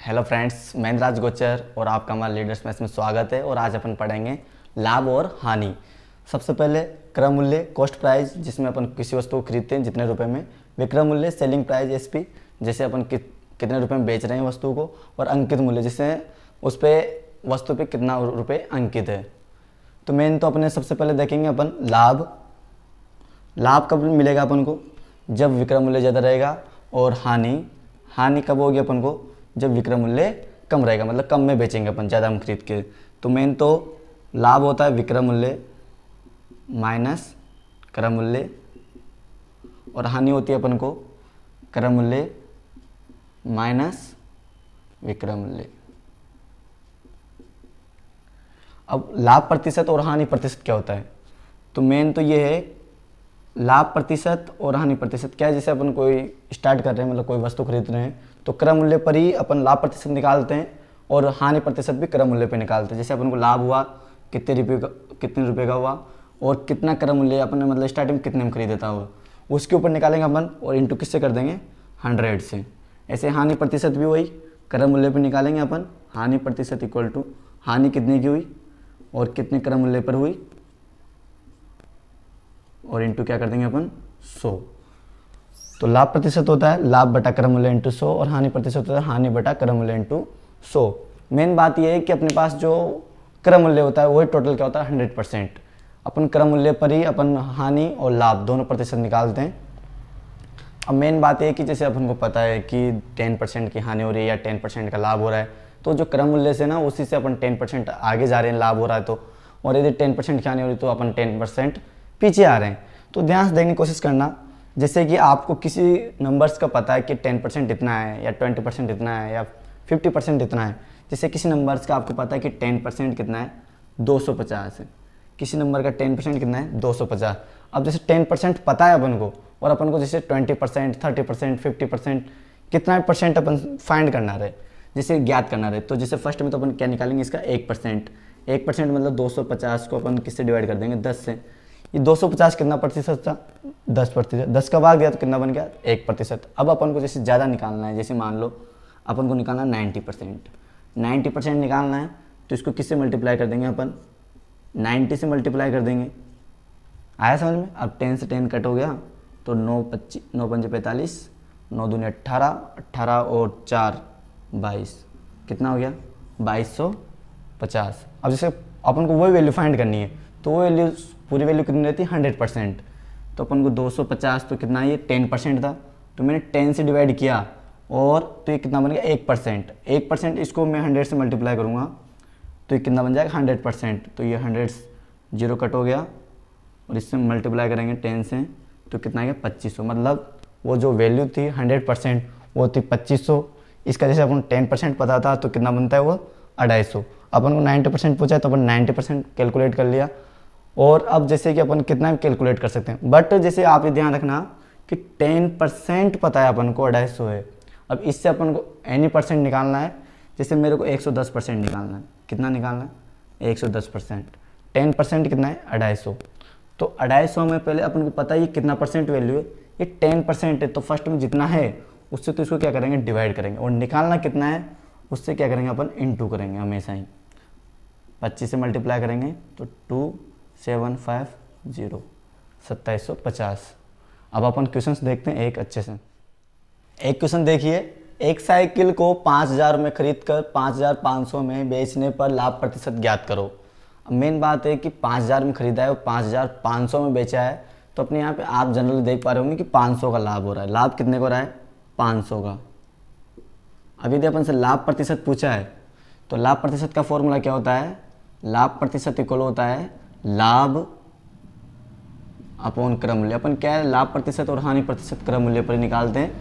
Hello friends, मैं इंद्राज गोचर और आपका हमारे लीडर्स मैथ्स में स्वागत है। और आज अपन पढ़ेंगे लाभ और हानि। सबसे पहले क्रय मूल्य कॉस्ट प्राइस, जिसमें अपन किसी वस्तु को खरीदते हैं जितने रुपए में। विक्रय मूल्य सेलिंग प्राइस एसपी, जैसे अपन कितने रुपए में बेच रहे हैं वस्तु को। और अंकित मूल्य, जिससे उस पर वस्तु पे कितना रुपये अंकित है। तो मेन तो अपने सबसे पहले देखेंगे अपन लाभ। लाभ कब मिलेगा अपन को? जब विक्रय मूल्य ज़्यादा रहेगा। और हानि कब होगी अपन को? जब विक्रय मूल्य कम रहेगा, मतलब कम में बेचेंगे अपन, ज़्यादा हम खरीद के। तो मेन तो लाभ होता है विक्रय मूल्य माइनस क्रय मूल्य, और हानि होती है अपन को क्रय मूल्य माइनस विक्रय मूल्य। अब लाभ प्रतिशत और हानि प्रतिशत क्या होता है? तो मेन तो ये है, लाभ प्रतिशत और हानि प्रतिशत क्या है। जैसे अपन कोई स्टार्ट कर रहे हैं, मतलब कोई वस्तु खरीद रहे हैं, तो क्रय मूल्य पर ही अपन लाभ प्रतिशत निकालते हैं और हानि प्रतिशत भी क्रय मूल्य पे निकालते हैं। जैसे अपन को लाभ हुआ कितने रुपए का हुआ, और कितना क्रय मूल्य अपन ने, मतलब स्टार्टिंग में कितने में खरीदा था वो, उसके ऊपर निकालेंगे अपन और इंटू किससे कर देंगे? 100 से। ऐसे हानि प्रतिशत भी वही क्रय मूल्य पर निकालेंगे अपन। हानि प्रतिशत इक्वल टू हानि कितने की हुई और कितने क्रय मूल्य पर हुई, और इंटू क्या कर देंगे अपन? 100। तो लाभ प्रतिशत होता है लाभ बटा क्रय मूल्य इंटू 100, और हानि प्रतिशत होता है हानि बटा क्रय मूल्य इंटू 100। मेन बात यह है कि अपने पास जो क्रय मूल्य होता है वही टोटल क्या होता है? 100%। अपन क्रय मूल्य पर ही अपन हानि और लाभ दोनों प्रतिशत निकालते हैं। अब मेन बात यह है कि जैसे अपन को पता है कि 10% की हानि हो रही है या 10% का लाभ हो रहा है, तो जो क्रय मूल्य से ना उसी से अपन 10% आगे जा रहे हैं, लाभ हो रहा है तो। और यदि 10% की हानि हो रही है तो अपन 10% पीछे आ रहे हैं। तो ध्यान से देखने की कोशिश करना। जैसे कि आपको किसी नंबर्स का पता है कि 10% इतना है, या 20% इतना है, या 50% इतना है। जैसे किसी नंबर्स का आपको पता है कि 10% कितना है? 250 है। किसी नंबर का 10% कितना है? 250। अब जैसे 10% पता है अपन को, और अपन को जैसे 20%, 30%, 50% कितना परसेंट अपन फाइंड करना रहे, जैसे ज्ञात करना रहे। तो जैसे फर्स्ट में तो अपन क्या निकालेंगे? इसका 1%। 1% मतलब 250 को अपन किससे डिवाइड कर देंगे? 10 से। ये 250 कितना प्रतिशत था? 10%। 10 का भाग गया तो कितना बन गया? 1%। अब अपन को जैसे ज़्यादा निकालना है, जैसे मान लो अपन को निकालना है 90%। 90% निकालना है तो इसको किससे मल्टीप्लाई कर देंगे अपन? 90 से मल्टीप्लाई कर देंगे। आया समझ में? अब 10 से 10 कट हो गया तो 9 पंजे 45, 9 दूनी 18, 18 और 4 22, कितना हो गया? 2250। अब जैसे अपन को वही वैल्यू फाइंड करनी है, तो वो वैल्यू पूरी वैल्यू कितनी रहती है? 100%। तो अपन को 250 तो कितना है? ये 10% था, तो मैंने 10 से डिवाइड किया, और तो ये कितना बन गया? 1%। 1% इसको मैं 100 से मल्टीप्लाई करूँगा तो ये कितना बन जाएगा? 100%। तो ये 100 जीरो कट हो गया, और इससे मल्टीप्लाई करेंगे 10 से तो कितना आ गया? 2500। मतलब वो जो वैल्यू थी 100% वो थी 2500। इसका जैसे अपन 10% पता था तो कितना बनता है वो? 250। अपन को 90% पूछा है तो अपन 90% कैलकुलेट कर लिया। और अब जैसे कि अपन कितना कैलकुलेट कर सकते हैं, बट जैसे आप ये ध्यान रखना कि 10% पता है अपन को 250 है। अब इससे अपन को एनी परसेंट निकालना है। जैसे मेरे को 110% निकालना है। कितना निकालना है? 110%। 10% कितना है? 250। तो 250 में पहले अपन को पता है ये कितना परसेंट वैल्यू है? ये 10% है। तो फर्स्ट में जितना है उससे तो इसको क्या करेंगे? डिवाइड करेंगे। और निकालना कितना है उससे क्या करेंगे? अपन इंटू करेंगे हमेशा ही। 25 से मल्टीप्लाई करेंगे तो 2750, 2750। अब अपन क्वेश्चंस देखते हैं एक अच्छे से। एक क्वेश्चन देखिए, एक साइकिल को 5000 में खरीद कर 5500 में बेचने पर लाभ प्रतिशत ज्ञात करो। अब मेन बात है कि 5000 में खरीदा है और 5500 में बेचा है, तो अपने यहाँ पे आप जनरली देख पा रहे होंगे कि 500 का लाभ हो रहा है। लाभ कितने को हो रहा है? 500 का। अब यदि अपन से लाभ प्रतिशत पूछा है तो लाभ प्रतिशत का फॉर्मूला क्या होता है? लाभ प्रतिशत इक्वल होता है लाभ अपॉन क्रय मूल्य। अपन क्या है? लाभ प्रतिशत और हानि प्रतिशत क्रय मूल्य पर निकालते हैं,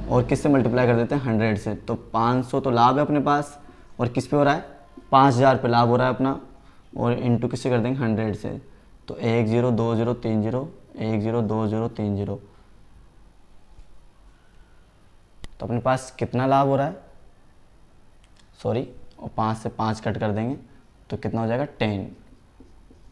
और किससे मल्टीप्लाई कर देते हैं? 100 से। तो 500 तो लाभ है अपने पास, और किस पे हो रहा है? 5000 पे लाभ हो रहा है अपना, और इंटू किससे कर देंगे? 100 से। तो 102030, 102030। तो अपने पास कितना लाभ हो रहा है? सॉरी, और 5 से 5 कट कर देंगे तो कितना हो जाएगा?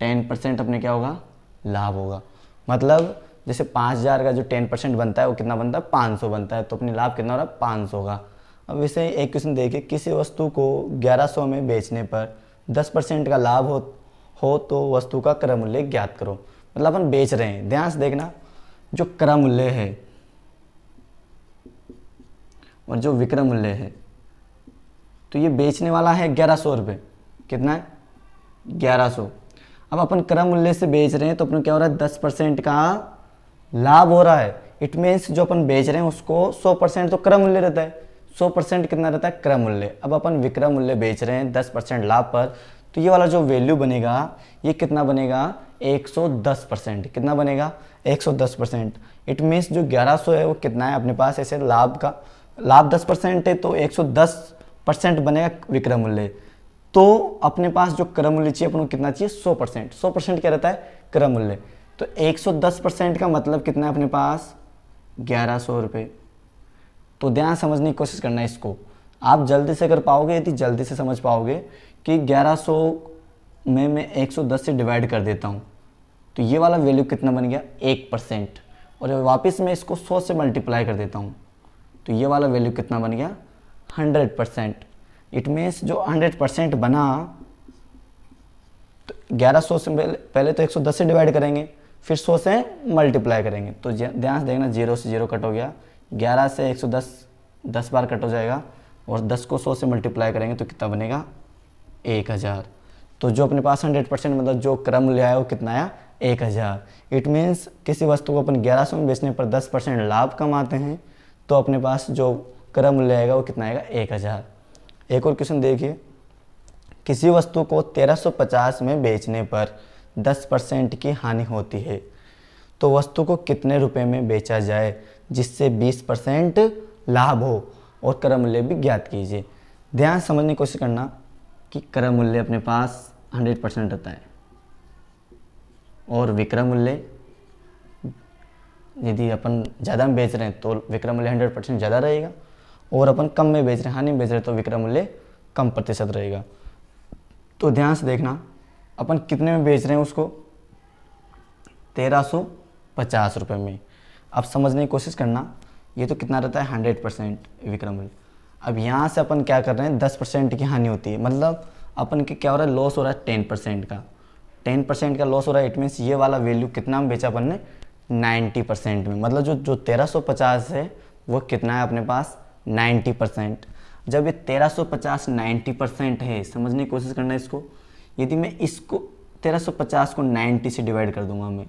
10% अपने क्या होगा? लाभ होगा। मतलब जैसे 5000 का जो 10% बनता है वो कितना बनता है? 500 बनता है। तो अपनी लाभ कितना हो रहा है? 500 का। अब वैसे एक क्वेश्चन देखिए, किसी वस्तु को 1100 में बेचने पर 10% का लाभ हो तो वस्तु का क्रय मूल्य ज्ञात करो। मतलब अपन बेच रहे हैं, ध्यान से देखना, जो क्रय मूल्य है और जो विक्रय मूल्य है, तो ये बेचने वाला है 1100 रुपये। कितना है? 1100। अब अपन क्रय मूल्य से बेच रहे हैं तो अपन क्या हो रहा है, 10% का लाभ हो रहा है। इट मीन्स जो अपन बेच रहे हैं उसको 100% तो क्रय मूल्य रहता है, 100% कितना रहता है, क्रय मूल्य। अब अपन विक्रय मूल्य बेच रहे हैं 10% लाभ पर, तो ये वाला जो वैल्यू बनेगा ये कितना बनेगा, 110%। कितना बनेगा, 110%। इट मीन्स जो 1100 है वो कितना है अपने पास, ऐसे लाभ 10% है तो 110% बनेगा विक्रय मूल्य। तो अपने पास जो क्रय मूल्य चाहिए अपन को कितना चाहिए, 100%। 100% क्या रहता है, क्रय मूल्य। तो 110% का मतलब कितना है अपने पास, 1100 रुपये। तो ध्यान समझने की कोशिश करना है इसको, आप जल्दी से कर पाओगे यदि जल्दी से समझ पाओगे कि 1100 में मैं 110 से डिवाइड कर देता हूँ तो ये वाला वैल्यू कितना बन गया, 1%। और वापस मैं इसको 100 से मल्टीप्लाई कर देता हूँ तो ये वाला वैल्यू कितना बन गया, 100%। इट मीन्स जो 100% बना, तो 1100 से पहले तो 110 से डिवाइड करेंगे, फिर 100 से मल्टीप्लाई करेंगे। तो ध्यान से देखना, 0 से 0 कट हो गया, 11 से 110 10 बार कट हो जाएगा, और 10 को 100 से मल्टीप्लाई करेंगे तो कितना बनेगा, 1000। तो जो अपने पास 100% मतलब जो क्रय मूल्य आया वो कितना आया, 1000। इट मीन्स किसी वस्तु को अपन 1100 में बेचने पर 10% लाभ कमाते हैं तो अपने पास जो क्रय मूल्य आएगा वो कितना आएगा, 1000। एक और क्वेश्चन देखिए, किसी वस्तु को 1350 में बेचने पर 10% की हानि होती है तो वस्तु को कितने रुपए में बेचा जाए जिससे 20% लाभ हो, और क्रय मूल्य भी ज्ञात कीजिए। ध्यान समझने की कोशिश करना कि क्रय मूल्य अपने पास 100% रहता है और विक्रय मूल्य यदि अपन ज़्यादा में बेच रहे हैं तो विक्रय मूल्य 100% ज़्यादा रहेगा, और अपन कम में बेच रहे हैं, हानि में बेच रहे हैं तो विक्रय मूल्य कम प्रतिशत रहेगा। तो ध्यान से देखना, अपन कितने में बेच रहे हैं उसको, 1350 रुपये में। अब समझने की कोशिश करना, ये तो कितना रहता है, 100% विक्रय मूल्य। अब यहाँ से अपन क्या कर रहे हैं, 10% की हानि होती है, मतलब अपन के क्या हो रहा है, लॉस हो रहा है 10% का। 10% का लॉस हो रहा है। इट मीन्स ये वाला वैल्यू कितना में बेचा अपन ने, 90% में। मतलब जो 1350 है वो कितना है अपने पास, 90%। जब ये 1350 90% है, समझने की कोशिश करना है इसको। यदि मैं इसको 1350 को 90 से डिवाइड कर दूंगा मैं,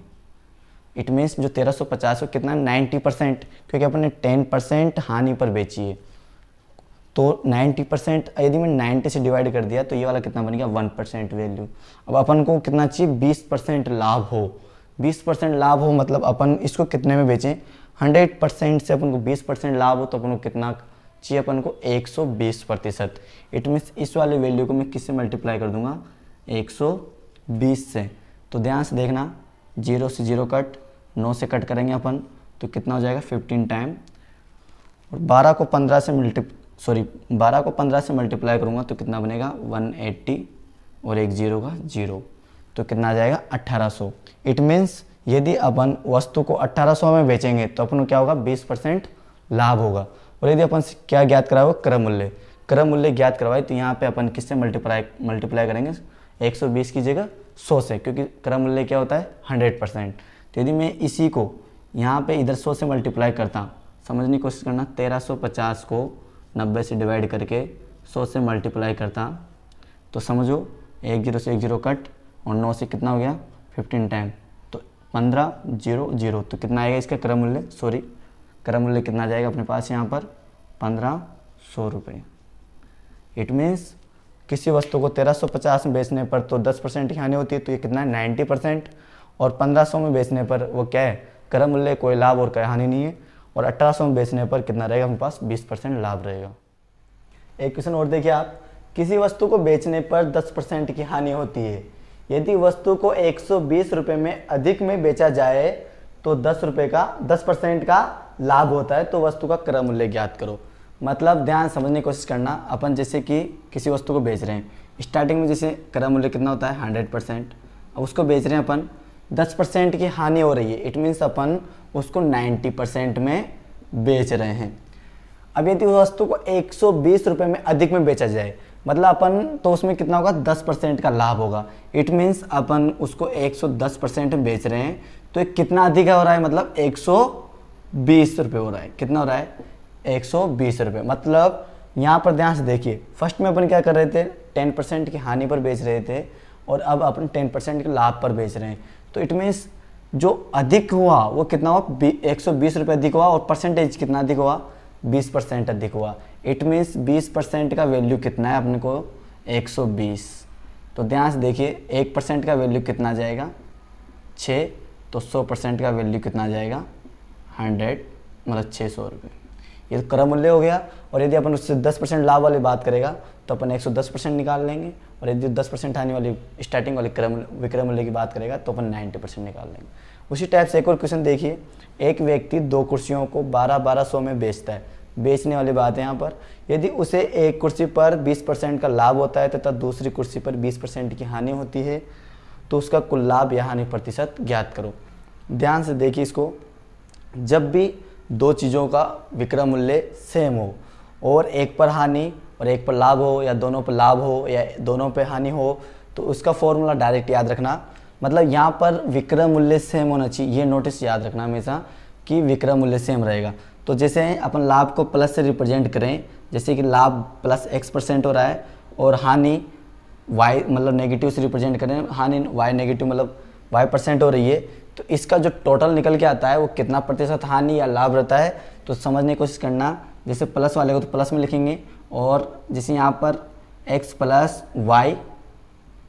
इट मीन्स जो 1350 हो कितना, 90%, क्योंकि अपन ने 10% हानि पर बेची है। तो 90% यदि मैं 90 से डिवाइड कर दिया तो ये वाला कितना बन गया, 1% वैल्यू। अब अपन को कितना चाहिए, 20% लाभ हो। 20% लाभ हो मतलब अपन इसको कितने में बेचें, 100% से अपन को 20% लाभ हो तो अपन को कितना चाहिए, अपन को 120%। इट मीन्स इस वाले वैल्यू को मैं किससे मल्टीप्लाई कर दूंगा, 120 से। तो ध्यान से देखना, 0 से 0 कट, 9 से कट करेंगे अपन तो कितना हो जाएगा, 15 टाइम। और 12 को 15 से मल्टीप्लाई करूँगा तो कितना बनेगा, 180, और एक 0 का 0, तो कितना आ जाएगा, 1800। इट मीन्स यदि अपन वस्तु को 1800 में बेचेंगे तो अपन को क्या होगा, 20% लाभ होगा। और यदि अपन क्या ज्ञात कराओ, क्रय मूल्य। क्रय मूल्य ज्ञात करवाए तो यहाँ पे अपन किससे मल्टीप्लाई करेंगे, 120 की जगह 100 से, क्योंकि क्रय मूल्य क्या होता है, 100%। तो यदि मैं इसी को यहाँ पे इधर 100 से मल्टीप्लाई करता, समझने की कोशिश करना, 1350 को 90 से डिवाइड करके 100 से मल्टीप्लाई करता तो समझो 1 0 से 1 0 कट, और 9 से कितना हो गया, 15 टाइम, तो 15 0 0, तो कितना आएगा इसका क्रय मूल्य, क्रय मूल्य कितना आ जाएगा अपने पास यहाँ पर, 1500 रुपये। इट मीन्स किसी वस्तु को 1350 में बेचने पर तो 10% की हानि होती है, तो ये कितना है, 90%। और 1500 में बेचने पर वो क्या है, क्रय मूल्य, कोई लाभ और कोई हानि नहीं है। और 1800 में बेचने पर कितना रहेगा अपने पास, 20% लाभ रहेगा। एक क्वेश्चन और देखिए आप, किसी वस्तु को बेचने पर 10% की हानि होती है। यदि वस्तु को 120 रुपये में अधिक में बेचा जाए तो 10% का लाभ होता है, तो वस्तु का क्रय मूल्य ज्ञात करो। मतलब ध्यान समझने की कोशिश करना, अपन जैसे कि किसी वस्तु को बेच रहे हैं, स्टार्टिंग में जैसे क्रय मूल्य कितना होता है, 100%। अब उसको बेच रहे हैं अपन, 10% की हानि हो रही है, इट मीन्स अपन उसको 90% में बेच रहे हैं। अब यदि उस वस्तु को 120 रुपये में अधिक में बेचा जाए, मतलब अपन तो उसमें कितना होगा, 10% का लाभ होगा। इट मीन्स अपन उसको 110% में बेच रहे हैं, तो कितना अधिक हो रहा है, मतलब 120 रुपये हो रहा है। कितना हो रहा है, 120 रुपये। मतलब यहाँ पर ध्यान से देखिए, फर्स्ट में अपन क्या कर रहे थे, 10% की हानि पर बेच रहे थे, और अब अपन 10% के लाभ पर बेच रहे हैं। तो इट मीन्स जो अधिक हुआ वो कितना हुआ, 120 रुपये अधिक हुआ, और परसेंटेज कितना अधिक हुआ, 20% अधिक हुआ। इट मीन्स 20% का वैल्यू कितना है अपने को, 120। तो ध्यान से देखिए, 1% का वैल्यू कितना जाएगा, 6। तो 100% का वैल्यू कितना जाएगा, 100, मतलब 600 रुपये। ये तो क्रय मूल्य हो गया। और यदि अपन उससे 10% लाभ वाली बात करेगा तो अपन 110% निकाल लेंगे, और यदि 10% आने वाली स्टार्टिंग वाली विक्रय मूल्य की बात करेगा तो अपन 90% निकाल लेंगे। उसी टाइप से एक और क्वेश्चन देखिए, एक व्यक्ति 2 कुर्सियों को 1200 में बेचता है। बेचने वाली बात है यहाँ पर, यदि उसे एक कुर्सी पर 20% का लाभ होता है तथा दूसरी कुर्सी पर 20% की हानि होती है, तो उसका कुल लाभ या हानि प्रतिशत ज्ञात करो। ध्यान से देखिए इसको, जब भी 2 चीज़ों का विक्रय मूल्य सेम हो और एक पर हानि और एक पर लाभ हो, या दोनों पर लाभ हो या दोनों पर हानि हो, तो उसका फॉर्मूला डायरेक्ट याद रखना। मतलब यहाँ पर विक्रय मूल्य सेम होना चाहिए, ये नोटिस याद रखना हमेशा कि विक्रय मूल्य सेम रहेगा। तो जैसे अपन लाभ को प्लस से रिप्रेजेंट करें, जैसे कि लाभ प्लस X% हो रहा है और हानि Y मतलब नेगेटिव से रिप्रेजेंट करें, हानि Y नेगेटिव मतलब Y% हो रही है, तो इसका जो टोटल निकल के आता है वो कितना प्रतिशत हानि या लाभ रहता है, तो समझने की कोशिश करना। जैसे प्लस वाले को तो प्लस में लिखेंगे, और जैसे यहाँ पर x plus y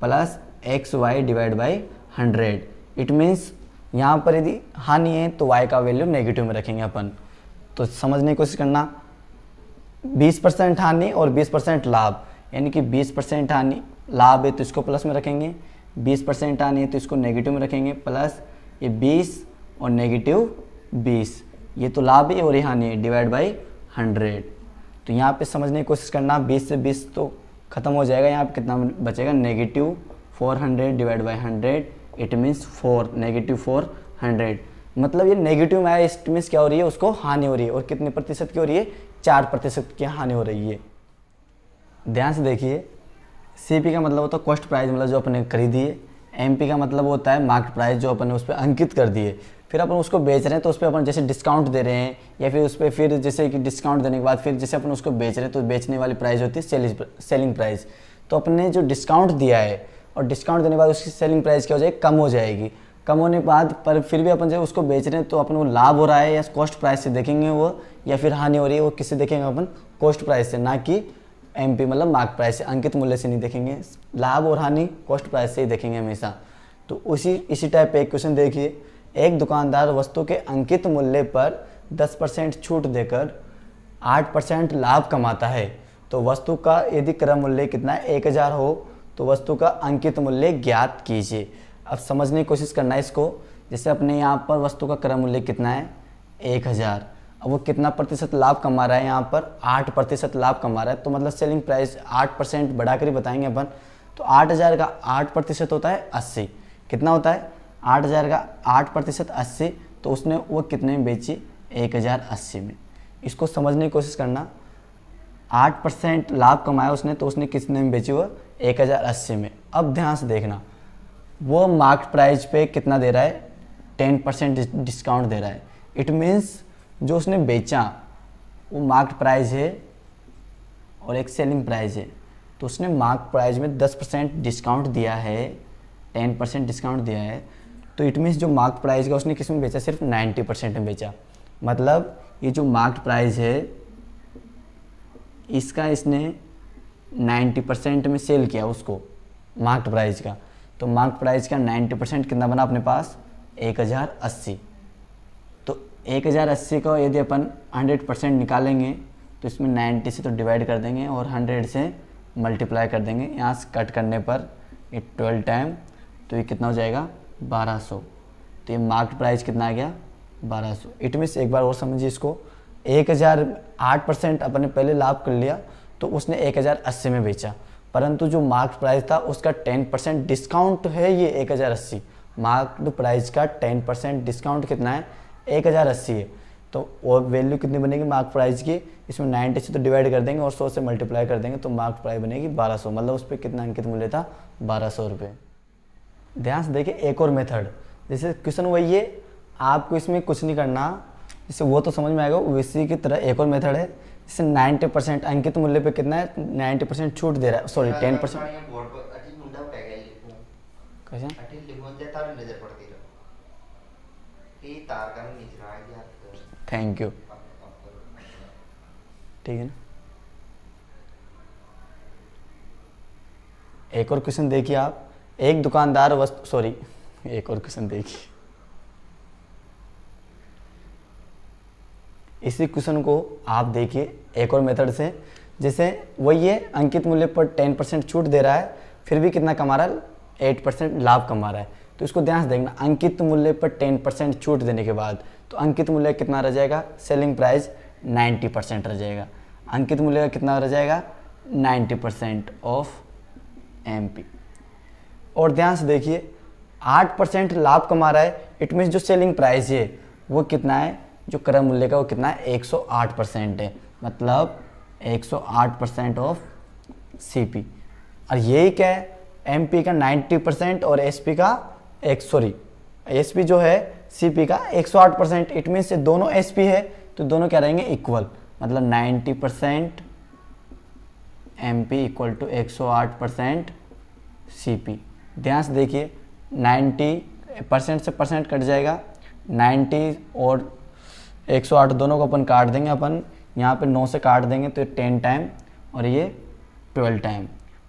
plus XY divide by 100। It means यहाँ पर यदि हानि है तो y का वैल्यू नेगेटिव में रखेंगे अपन। तो समझने की कोशिश करना, 20% हानि और 20% लाभ, यानी कि 20% हानि लाभ है तो इसको प्लस में रखेंगे, 20% हानि है तो इसको नेगेटिव में रखेंगे, प्लस ये 20 और नेगेटिव 20, ये तो लाभ है और ये हानि है, डिवाइड बाई 100। तो यहाँ पे समझने की कोशिश करना, 20 से 20 तो खत्म हो जाएगा, यहाँ पे कितना बचेगा, negative 400 divide by 100। It means 4, negative 400। मतलब ये नेगेटिव में आया, इट मीन्स क्या हो रही है, उसको हानि हो रही है। और कितने प्रतिशत की हो रही है, 4% की हानि हो रही है। ध्यान से देखिए, CP का मतलब होता है कॉस्ट प्राइस, मतलब जो अपने खरीदी है। MP का मतलब होता है मार्केट प्राइस, जो अपन उस पर अंकित कर दिए। फिर अपन उसको बेच रहे हैं तो उस पर अपन जैसे डिस्काउंट दे रहे हैं, या फिर उस पर फिर जैसे कि डिस्काउंट देने के बाद फिर जैसे अपन उसको बेच रहे हैं तो बेचने वाली प्राइस होती है सेलिंग प्राइस। तो अपने जो डिस्काउंट दिया है और डिस्काउंट देने के बाद उसकी सेलिंग प्राइस क्या हो जाएगी, कम हो जाएगी। कम होने के बाद पर फिर भी अपन जब उसको बेच रहे हैं तो अपन वो लाभ हो रहा है या कॉस्ट प्राइस से देखेंगे वो, या फिर हानि हो रही है वो किससे देखेंगे अपन, कॉस्ट प्राइस से, ना कि MP मतलब मार्केट प्राइस से, अंकित मूल्य से नहीं देखेंगे। लाभ और हानि कॉस्ट प्राइस से ही देखेंगे हमेशा। तो इसी टाइप पे एक क्वेश्चन देखिए, एक दुकानदार वस्तु के अंकित मूल्य पर 10% छूट देकर 8% लाभ कमाता है। तो वस्तु का यदि क्रय मूल्य कितना है, 1000 हो, तो वस्तु का अंकित मूल्य ज्ञात कीजिए। अब समझने की कोशिश करना है इसको। जैसे अपने यहाँ पर वस्तु का क्रय मूल्य कितना है, 1000। अब वो कितना प्रतिशत लाभ कमा रहा है, यहाँ पर 8% लाभ कमा रहा है। तो मतलब सेलिंग प्राइस 8% बढ़ा कर ही बताएंगे अपन। तो 8000 का 8% होता है 80। कितना होता है, 8000 का 8% 80। तो उसने वो कितने में बेची, 1080 में। इसको समझने की कोशिश करना, 8% लाभ कमाया उसने, तो उसने कितने में बेची, वो 1080 में। अब ध्यान से देखना, वो मार्केट प्राइस पे कितना दे रहा है, 10% डिस्काउंट दे रहा है। इट मीन्स जो उसने बेचा वो मार्केट प्राइस है और एक सेलिंग प्राइस है। तो उसने मार्केट प्राइस में 10% डिस्काउंट दिया है, 10% डिस्काउंट दिया है। तो इट मीन्स जो मार्केट प्राइस का उसने किस में बेचा, सिर्फ 90% में बेचा। मतलब ये जो मार्केट प्राइस है इसका इसने 90% में सेल किया उसको, मार्केट प्राइस का। तो मार्केट प्राइस का 90% कितना बना अपने पास, 1080। तो 1080 को यदि अपन 100% निकालेंगे तो इसमें 90 से तो डिवाइड कर देंगे और 100 से मल्टीप्लाई कर देंगे। यहाँ से कट करने पर ये 12 टाइम, तो ये कितना हो जाएगा, 1200। तो ये मार्केट प्राइस कितना आ गया, 1200। इट मीन्स एक बार और समझिए इसको, 1008% अपने पहले लाभ कर लिया, तो उसने 1080 में बेचा। परंतु जो मार्केट प्राइस था उसका 10% डिस्काउंट है, ये 1080। मार्केट प्राइस का 10% डिस्काउंट कितना है, 1080 है। तो और वैल्यू कितनी बनेगी मार्क प्राइस की, इसमें 90 से तो डिवाइड कर देंगे और 100 से मल्टीप्लाई कर देंगे तो मार्क प्राइस बनेगी 1200, मतलब उस पर कितना अंकित मूल्य था 1200 रुपये। ध्यान से देखिए एक और मेथड, जैसे क्वेश्चन वही है, आपको इसमें कुछ नहीं करना, जैसे वो तो समझ में आएगा, वैसी की तरह एक और मेथड है, जैसे 90% अंकित मूल्य पे कितना है 90% छूट दे रहा है, सॉरी 10%। कैसे थैंक यू, ठीक है ना। एक और क्वेश्चन देखिए आप, एक दुकानदार वस्तु, सॉरी एक और क्वेश्चन देखिए, इसी क्वेश्चन को आप देखिए एक और मेथड से, जैसे वही है अंकित मूल्य पर 10% छूट दे रहा है, फिर भी कितना कमा रहा है 8% लाभ कमा रहा है। तो इसको ध्यान से देखना, अंकित मूल्य पर 10% छूट देने के बाद तो अंकित मूल्य कितना रह जाएगा, सेलिंग प्राइस 90% रह जाएगा, अंकित मूल्य का कितना रह जाएगा 90% ऑफ MP। और ध्यान से देखिए 8% लाभ कमा रहा है, इट मीन्स जो सेलिंग प्राइस है वो कितना है, जो क्रय मूल्य का वो कितना है 108% है, मतलब 108% ऑफ CP। और यही क्या है MP का 90% और SP का SP जो है CP का 108%, इट मीन्स दोनों SP है तो दोनों क्या रहेंगे इक्वल, मतलब 90% MP इक्वल टू 108% CP। ध्यान से देखिए 90% से परसेंट कट जाएगा, 90 और 108 दोनों को अपन काट देंगे, अपन यहाँ पे 9 से काट देंगे तो 10 टाइम और ये 12 टाइम।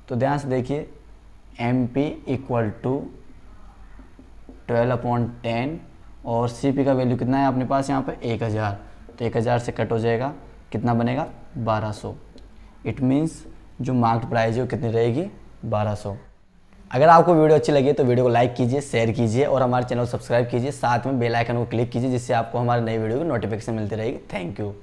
तो ध्यान से देखिए MP इक्वल टू 12/10 और CP का वैल्यू कितना है अपने पास यहाँ पे 1000, तो 1000 से कट हो जाएगा, कितना बनेगा 1200। इट मीन्स जो मार्केट प्राइस है वो कितनी रहेगी 1200। अगर आपको वीडियो अच्छी लगी तो वीडियो को लाइक कीजिए, शेयर कीजिए और हमारे चैनल को सब्सक्राइब कीजिए, साथ में बेल आइकन को क्लिक कीजिए जिससे आपको हमारे नई वीडियो की नोटिफिकेशन मिलती रहेगी। Thank you.